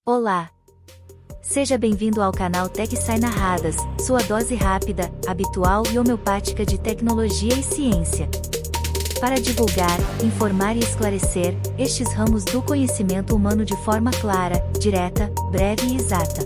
Olá! Seja bem-vindo ao canal Tech Sai Narradas, sua dose rápida, habitual e homeopática de tecnologia e ciência. Para divulgar, informar e esclarecer estes ramos do conhecimento humano de forma clara, direta, breve e exata.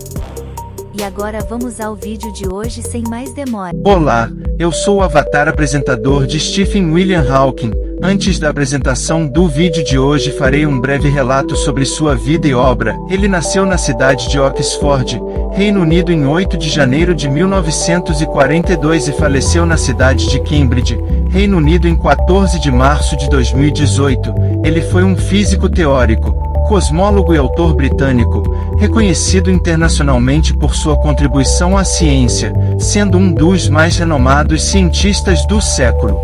E agora vamos ao vídeo de hoje sem mais demora. Olá, eu sou o avatar apresentador de Stephen William Hawking. Antes da apresentação do vídeo de hoje farei um breve relato sobre sua vida e obra. Ele nasceu na cidade de Oxford, Reino Unido em 8 de janeiro de 1942 e faleceu na cidade de Cambridge, Reino Unido em 14 de março de 2018. Ele foi um físico teórico, cosmólogo e autor britânico, reconhecido internacionalmente por sua contribuição à ciência, sendo um dos mais renomados cientistas do século.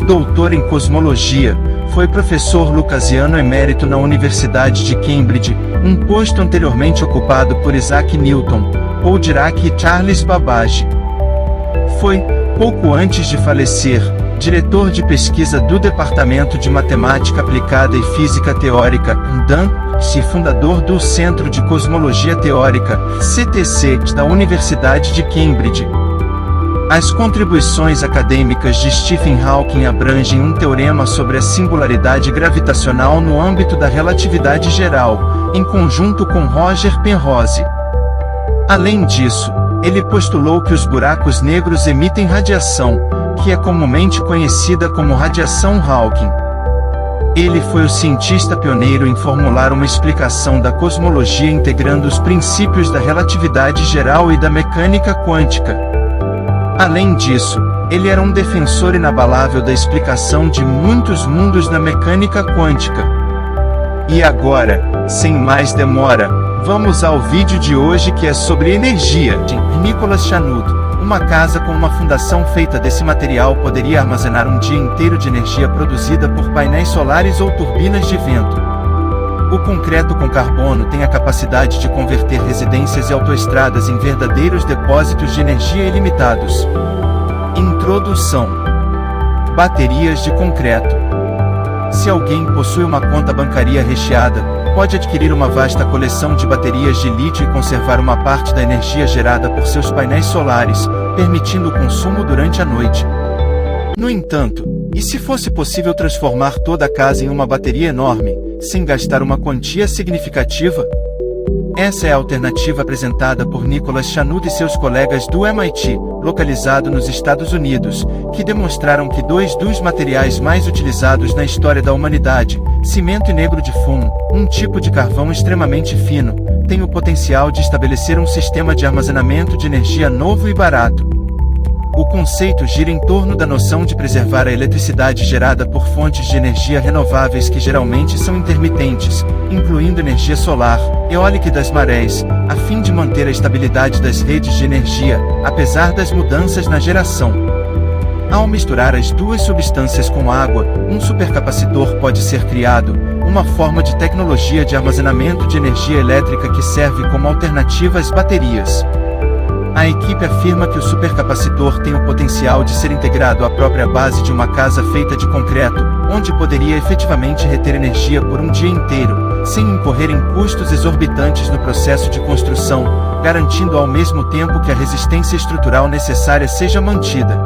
Doutor em cosmologia, foi professor lucasiano emérito na Universidade de Cambridge, um posto anteriormente ocupado por Isaac Newton, Paul Dirac e Charles Babbage. Foi, pouco antes de falecer, diretor de pesquisa do Departamento de Matemática Aplicada e Física Teórica, DAN, e fundador do Centro de Cosmologia Teórica, CTC, da Universidade de Cambridge. As contribuições acadêmicas de Stephen Hawking abrangem um teorema sobre a singularidade gravitacional no âmbito da relatividade geral, em conjunto com Roger Penrose. Além disso, ele postulou que os buracos negros emitem radiação, que é comumente conhecida como radiação Hawking. Ele foi o cientista pioneiro em formular uma explicação da cosmologia integrando os princípios da relatividade geral e da mecânica quântica. Além disso, ele era um defensor inabalável da explicação de muitos mundos na mecânica quântica. E agora, sem mais demora, vamos ao vídeo de hoje que é sobre energia, de Nicholas Chanute. Uma casa com uma fundação feita desse material poderia armazenar um dia inteiro de energia produzida por painéis solares ou turbinas de vento. O concreto com carbono tem a capacidade de converter residências e autoestradas em verdadeiros depósitos de energia ilimitados. Introdução: baterias de concreto. Se alguém possui uma conta bancária recheada, pode adquirir uma vasta coleção de baterias de lítio e conservar uma parte da energia gerada por seus painéis solares, permitindo o consumo durante a noite. No entanto, e se fosse possível transformar toda a casa em uma bateria enorme, sem gastar uma quantia significativa? Essa é a alternativa apresentada por Nicholas Chanute e seus colegas do MIT, localizado nos Estados Unidos, que demonstraram que dois dos materiais mais utilizados na história da humanidade, cimento e negro de fumo, um tipo de carvão extremamente fino, têm o potencial de estabelecer um sistema de armazenamento de energia novo e barato. O conceito gira em torno da noção de preservar a eletricidade gerada por fontes de energia renováveis que geralmente são intermitentes, incluindo energia solar, eólica e das marés, a fim de manter a estabilidade das redes de energia, apesar das mudanças na geração. Ao misturar as duas substâncias com água, um supercapacitor pode ser criado, uma forma de tecnologia de armazenamento de energia elétrica que serve como alternativa às baterias. A equipe afirma que o supercapacitor tem o potencial de ser integrado à própria base de uma casa feita de concreto, onde poderia efetivamente reter energia por um dia inteiro, sem incorrer em custos exorbitantes no processo de construção, garantindo ao mesmo tempo que a resistência estrutural necessária seja mantida.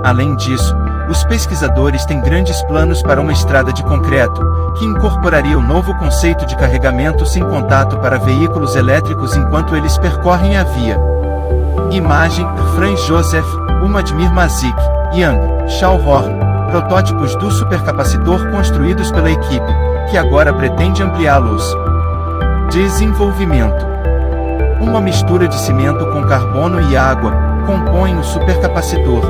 Além disso, os pesquisadores têm grandes planos para uma estrada de concreto, que incorporaria o novo conceito de carregamento sem contato para veículos elétricos enquanto eles percorrem a via. Imagem: Franz Joseph, Vladimir Mazik, Young, Schauhorn, protótipos do supercapacitor construídos pela equipe, que agora pretende ampliá-los. Desenvolvimento: uma mistura de cimento com carbono e água compõe o supercapacitor.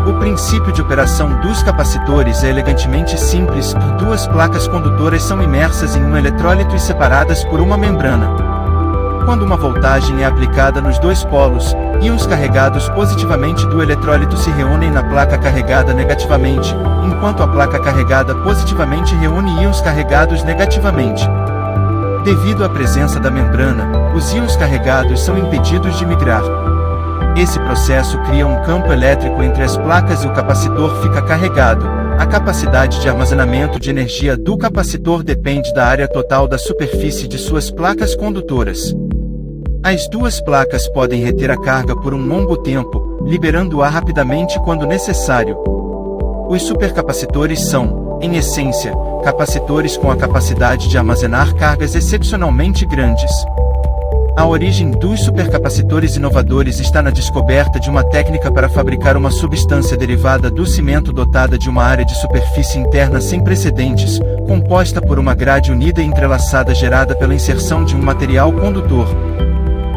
O princípio de operação dos capacitores é elegantemente simples: duas placas condutoras são imersas em um eletrólito e separadas por uma membrana. Quando uma voltagem é aplicada nos dois polos, íons carregados positivamente do eletrólito se reúnem na placa carregada negativamente, enquanto a placa carregada positivamente reúne íons carregados negativamente. Devido à presença da membrana, os íons carregados são impedidos de migrar. Esse processo cria um campo elétrico entre as placas e o capacitor fica carregado, A capacidade de armazenamento de energia do capacitor depende da área total da superfície de suas placas condutoras. As duas placas podem reter a carga por um longo tempo, liberando-a rapidamente quando necessário. Os supercapacitores são, em essência, capacitores com a capacidade de armazenar cargas excepcionalmente grandes. A origem dos supercapacitores inovadores está na descoberta de uma técnica para fabricar uma substância derivada do cimento dotada de uma área de superfície interna sem precedentes, composta por uma grade unida e entrelaçada gerada pela inserção de um material condutor.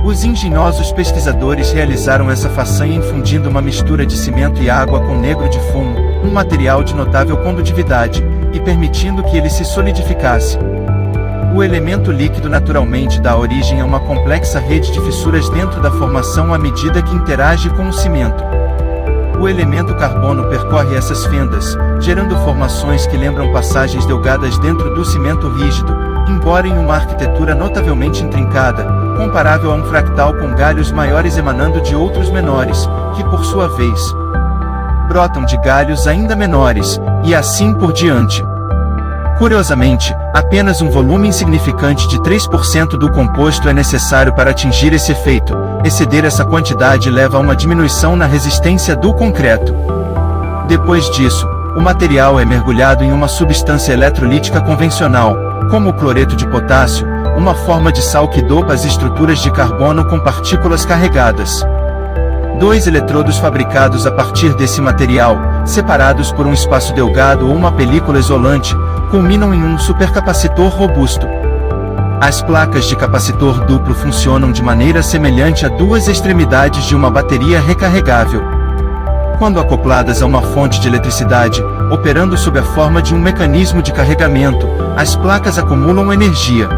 Os engenhosos pesquisadores realizaram essa façanha infundindo uma mistura de cimento e água com negro de fumo, um material de notável condutividade, e permitindo que ele se solidificasse. O elemento líquido naturalmente dá origem a uma complexa rede de fissuras dentro da formação à medida que interage com o cimento. O elemento carbono percorre essas fendas, gerando formações que lembram passagens delgadas dentro do cimento rígido, embora em uma arquitetura notavelmente intrincada, comparável a um fractal com galhos maiores emanando de outros menores, que por sua vez brotam de galhos ainda menores, e assim por diante. Curiosamente, apenas um volume insignificante de 3% do composto é necessário para atingir esse efeito. Exceder essa quantidade leva a uma diminuição na resistência do concreto. Depois disso, o material é mergulhado em uma substância eletrolítica convencional, como o cloreto de potássio, uma forma de sal que dopa as estruturas de carbono com partículas carregadas. Dois eletrodos fabricados a partir desse material, separados por um espaço delgado ou uma película isolante, culminam em um supercapacitor robusto. As placas de capacitor duplo funcionam de maneira semelhante a duas extremidades de uma bateria recarregável. Quando acopladas a uma fonte de eletricidade, operando sob a forma de um mecanismo de carregamento, as placas acumulam energia.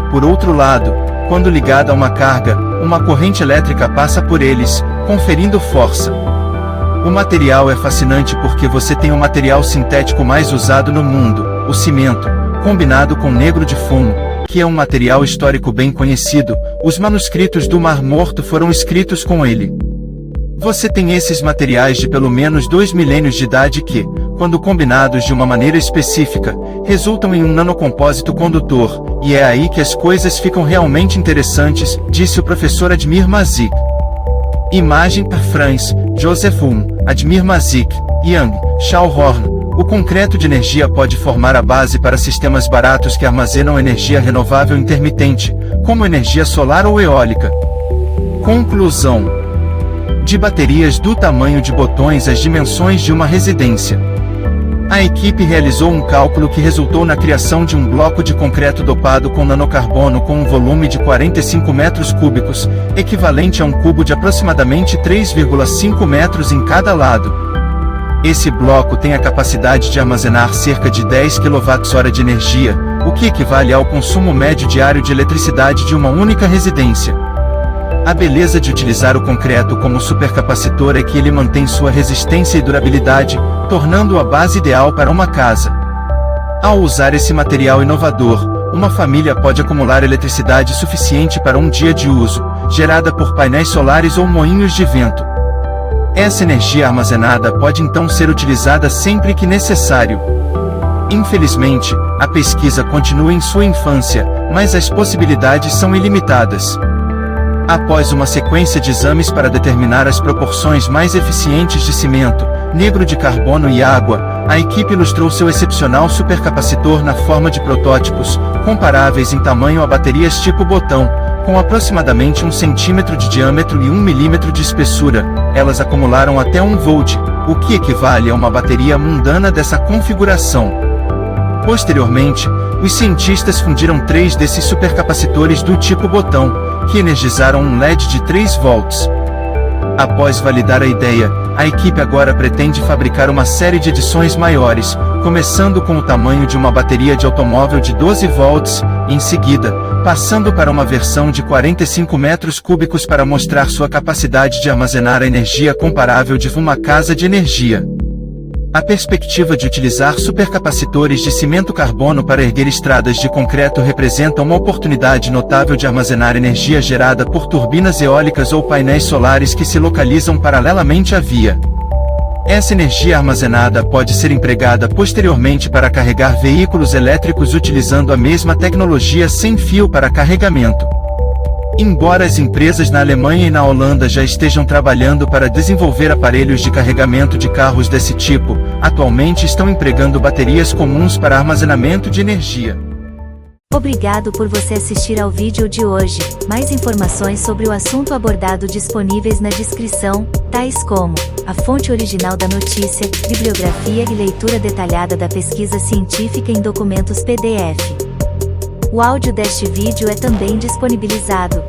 Por outro lado, quando ligada a uma carga, uma corrente elétrica passa por eles, conferindo força. O material é fascinante porque você tem o material sintético mais usado no mundo, o cimento, combinado com negro de fumo, que é um material histórico bem conhecido. Os manuscritos do Mar Morto foram escritos com ele. Você tem esses materiais de pelo menos 2 milênios de idade que, quando combinados de uma maneira específica, resultam em um nanocompósito condutor, e é aí que as coisas ficam realmente interessantes, disse o professor Admir Mazik. Imagem par Franz, Joseph Admir Mazik, Young, Shao Horn. O concreto de energia pode formar a base para sistemas baratos que armazenam energia renovável intermitente, como energia solar ou eólica. Conclusão: de baterias do tamanho de botões às dimensões de uma residência. A equipe realizou um cálculo que resultou na criação de um bloco de concreto dopado com nanocarbono com um volume de 45 metros cúbicos, equivalente a um cubo de aproximadamente 3,5 metros em cada lado. Esse bloco tem a capacidade de armazenar cerca de 10 kWh de energia, o que equivale ao consumo médio diário de eletricidade de uma única residência. A beleza de utilizar o concreto como supercapacitor é que ele mantém sua resistência e durabilidade, tornando-o a base ideal para uma casa. Ao usar esse material inovador, uma família pode acumular eletricidade suficiente para um dia de uso, gerada por painéis solares ou moinhos de vento. Essa energia armazenada pode então ser utilizada sempre que necessário. Infelizmente, a pesquisa continua em sua infância, mas as possibilidades são ilimitadas. Após uma sequência de exames para determinar as proporções mais eficientes de cimento, negro de carbono e água, a equipe ilustrou seu excepcional supercapacitor na forma de protótipos, comparáveis em tamanho a baterias tipo botão, com aproximadamente 1 centímetro de diâmetro e 1 milímetro de espessura. Elas acumularam até 1 volt, o que equivale a uma bateria mundana dessa configuração. Posteriormente, os cientistas fundiram 3 desses supercapacitores do tipo botão, que energizaram um LED de 3 volts. Após validar a ideia, a equipe agora pretende fabricar uma série de edições maiores, começando com o tamanho de uma bateria de automóvel de 12 volts, e em seguida, passando para uma versão de 45 metros cúbicos para mostrar sua capacidade de armazenar a energia comparável de uma casa de energia. A perspectiva de utilizar supercapacitores de cimento carbono para erguer estradas de concreto representa uma oportunidade notável de armazenar energia gerada por turbinas eólicas ou painéis solares que se localizam paralelamente à via. Essa energia armazenada pode ser empregada posteriormente para carregar veículos elétricos utilizando a mesma tecnologia sem fio para carregamento. Embora as empresas na Alemanha e na Holanda já estejam trabalhando para desenvolver aparelhos de carregamento de carros desse tipo, atualmente estão empregando baterias comuns para armazenamento de energia. Obrigado por você assistir ao vídeo de hoje. Mais informações sobre o assunto abordado disponíveis na descrição, tais como a fonte original da notícia, bibliografia e leitura detalhada da pesquisa científica em documentos PDF. O áudio deste vídeo é também disponibilizado.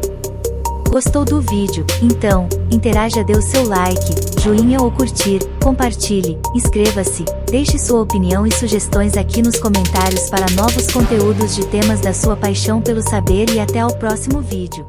Gostou do vídeo? Então, interaja, dê o seu like, joinha ou curtir, compartilhe, inscreva-se, deixe sua opinião e sugestões aqui nos comentários para novos conteúdos de temas da sua paixão pelo saber e até ao próximo vídeo.